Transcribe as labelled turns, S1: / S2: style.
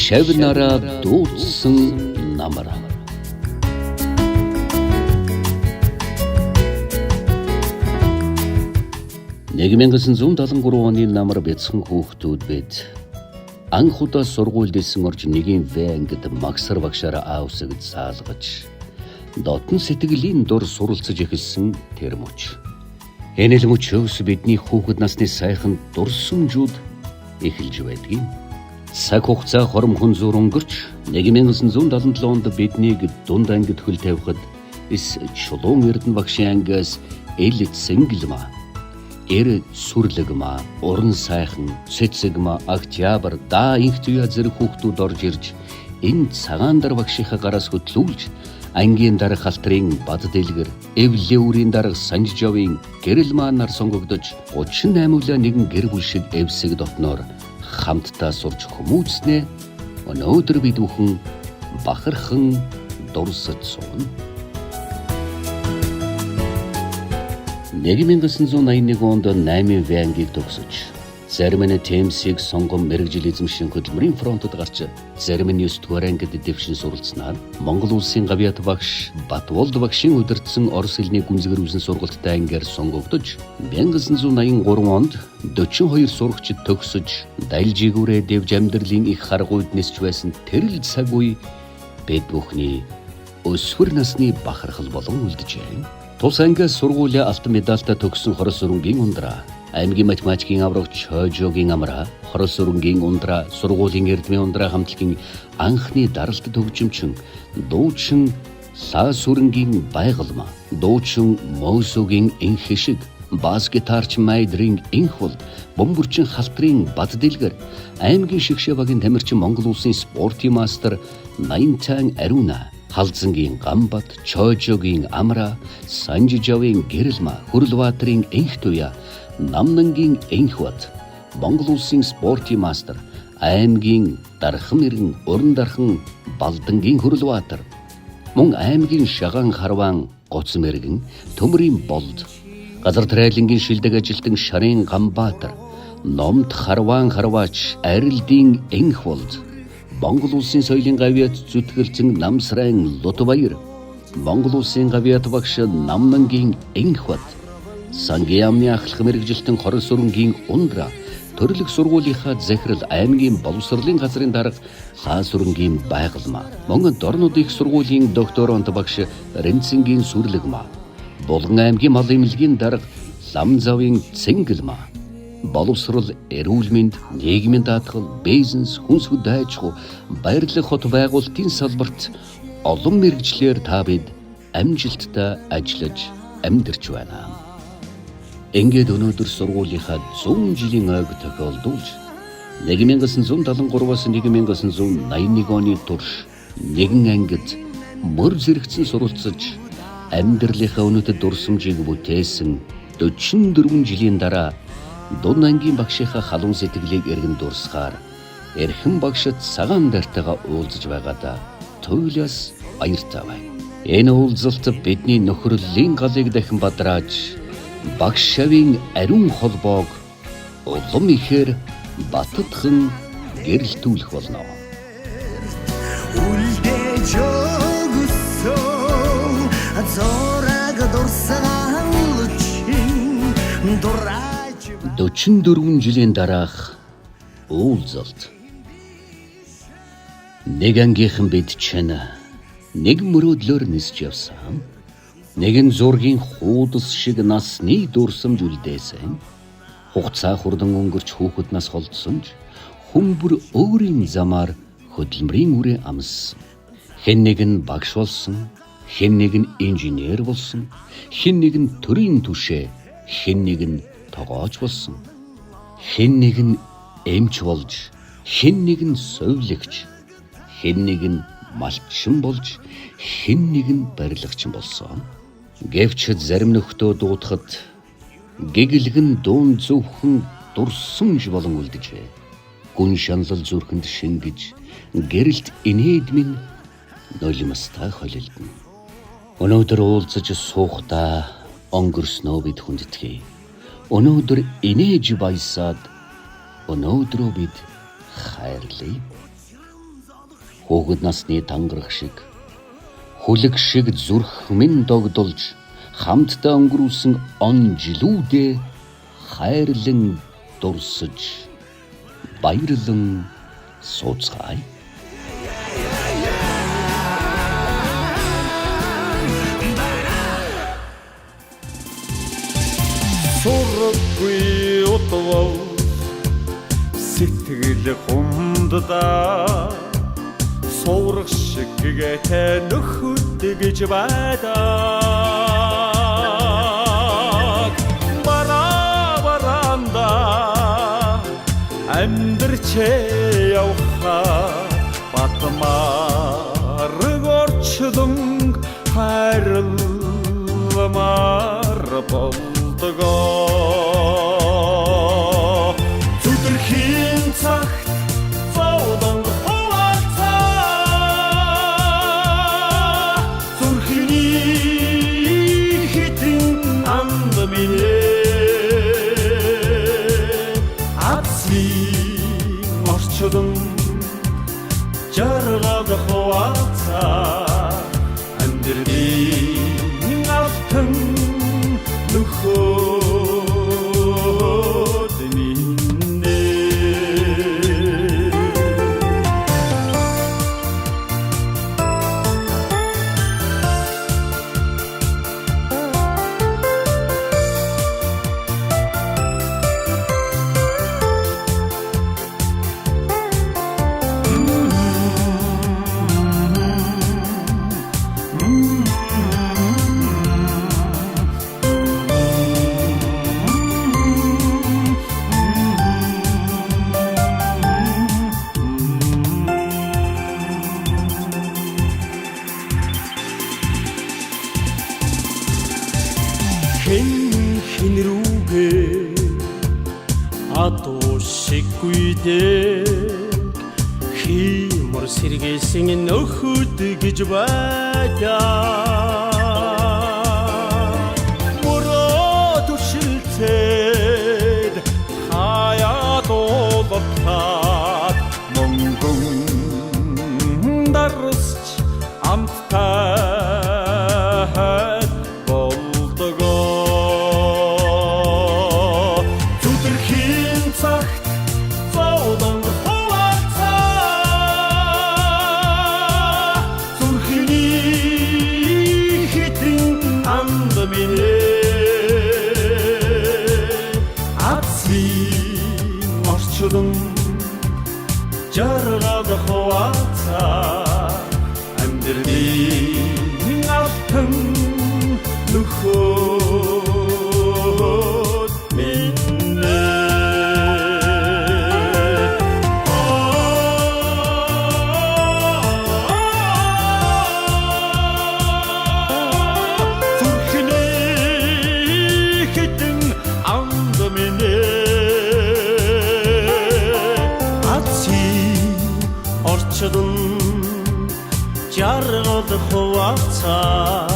S1: Шавнараа дуудсан намар. 1973 оны намар бяцхан хүүхдүүд бид анх удаа сургуульд исэн орж нэгийн вэнгд магсар багшаараа аавсагд саалгаж дотн сэтгэлийн дур суралцаж эхэлсэн тэр мөч. Энэ л мөчөөс бидний хүүхэд насны сайхан дурсамжууд эхэлж байдгийг. Цаг хугацаа хоромхон зур өнгөрч 1977 онд биднийг дунд ангид хөл тавихад эс чулуун эрдэнэ багшийн ангиас эл цэнгэлмаа, эр сүрлэгмаа, уран сайхан, цэцэгмаа, октябрь, даа инхтуя зэрэг хүүхдүүд орж ирж энэ цагаандар багшийнхаа гараас хөтлүүлж ангийн дарга халтрын бад дэлгэр, эвлэврийн дарга санжжовын гэрэл маанаар сонгогдож 38 улаан нэгэн гэр бүл шиг эвсэг дотноор хамтдаа сурч хүмүүцнээ өнөөдөр бид бүхэн бахархан дурсаж сууна. 1981 онд 8 вянгийг төгсөж, зарим нь Темсийг сонгон мэрэгжил эзэмшин хөдөлмөрийн фронтод гарч, зарим нь 9 дугаар ангид дэвшин суралцсанаар Монгол улсын гавьяат багш Батболд багшийн удирдсан орос хэлний гүнзгэр үсэн сургалттай ангиар сонгогдож, 1983 онд 42 сурагчид төгсөж, дайлжигүүрээ дэвж амьдралын их харгуйд нисч байсан тэрл цаг үе бид бүхний өсвөр насны бахархал болон үлджээ. Тус ангиас сургуулийн алт медальтай төгссөн Хорос өрөнгийн ундраа, аймгийн математикийн аврагч Хойжогийн амраа, Хорос өрөнгийн ундраа, сургуулийн эрдмийн ундраа хамтлагийн анхны даралт төгжимчин, дуучин Лаас өрөнгийн байгалмаа, дуучин Мосогийн энх хишиг, бас гитарч Майдрын энх бол, бомбөрчин халтрын бад дэлгэр, аймгийн шигшээ багийн тамирчин Монгол улсын спортын мастер Наинтан Аруна, Халзангийн Гамбат, Чойжогийн амраа, Санжжовын гэрэлмаа, Хүрлбаатрын энх туя, Намнангийн энхват, Монгол улсын спортын мастер, аймгийн дархан иргэн, уран дархан Балдангийн Хүрлбаатар, мөн аймгийн шагаан харваан Гоц мэргэн, төмрийн болд, газар тариалангийн шилдэг ажилтан Шарын Гамбаатар, номд харваан харваач Арилдын энхволд, Монгол улсын соёлын гавьяат зүтгэлцэн Намсрайн Лутбаяр, Монгол улсын гавьяат багш Намнангийн энхват, сангийн амны ахлах мэрэгжилтэн Хорос өрөнгийн ундраа, төрлөх сургуулийнхаа захирал аймгийн боловсролын газрын дарга Лаас өрөнгийн байгалмаа, мөн дорнод их сургуулийн докторант багш Ренцингийн сүрлэгмаа, Булган аймгийн мал эмнэлгийн дарга Ламзавын цэнгэлмаа, боловсрол, эрүүл мэнд, нийгмийн даатгал, бизнес, хүнс хөдөө аж ахуй, баярлах хот байгуулалтын салбарт олон мэргэжлэр та бид амжилттай ажиллаж амьдарч байна. Ингээд өнөөдөр сургуулийнхаа 100 жилийн ойг тохиолдуулж 1973-аас 1981 оны турш нэгэн ангид мөр зэрэгцэн суралцаж амьдралынхаа өнөтөд дурсамжийг бүтээсэн 44 жилийн дараа Дун ангийн багшийнхаа халуун сэтгэлийг эргэн дурсахаар эрхэм багшид цагаан дартайгаа уулзаж байгаадаа туйлаас баяртай байна. Энэ уулзалт бидний нөхрөлийн галыг дахин бадрааж багш шавийн ариун холбоог улам ихээр баттган гэрэлтүүлэх болно. Үлдээж өгсөн зораг дурсаан лучин дураа 44 жилийн дараах уулзалт. Нэг ангийнхан бид чинь нэг мөрөөдлөөр нисж явсан. Нэгэн зургийн хуудас шиг насны дурсамж үлдээсэн. Хугацаа хурдан өнгөрч хүүхэд нас холдсонж хүмбэр өөрийн замаар хөдөлмөрийн үрээ амссан. Хэн нэг нь багш болсон, хэн нэг нь инженер болсон, хэн нэг нь төрийн түшээ, хэн нэг нь тогооч болсон. Хэн нэг нь эмч болж, хэн нэг нь совилагч, хэн нэг нь малчин болж, хэн нэг нь барилгачин болсон. Гэвч зарим нөхдөө дуудахад гэгэлгэн дуун зөвхөн дурсамж болон үлджээ. Гүн шаналл зүрхэнд шингэж, гэрэлт инээдмэн нулимстай холилдно. Өнөөдөр уулзаж суухдаа өнгөрснөө бид хүндэтгэе. Өнөөдөр инээж баясаад өнөөдрөө бид хайрлая. Хүүхэд насны тангарах шиг хүлэг шиг зүрх минь догдолж хамтдаа өнгөрүүлсэн он жилүүдээ хайрлан дурсаж баярлан сууцгаая.
S2: Сурггүй утвал сэтгэл гомддаа суурах шиг гэтэй нөхөд гэж байдаг баранда амьдрчээ явхаа батмаар горчлон хайрламар болдгоо зүдэрхийн цагт зовдон хуваалцаа зүрхний хитэн анд минь атсын орчлон жаргал хуваалцаа амьдрын алтан нөхөд минь хэн рүүгээ атошиггүй дээ химор сэргээсэн нөхөд гэж байдаг мөрөө түшилцээд хаяад олбтаад монгон дарсч амттай жаргал хуваалцаа амьдрын алтан нөхөд минь зүрхний хитэн анд минь орчлон жаргал хуваалцаа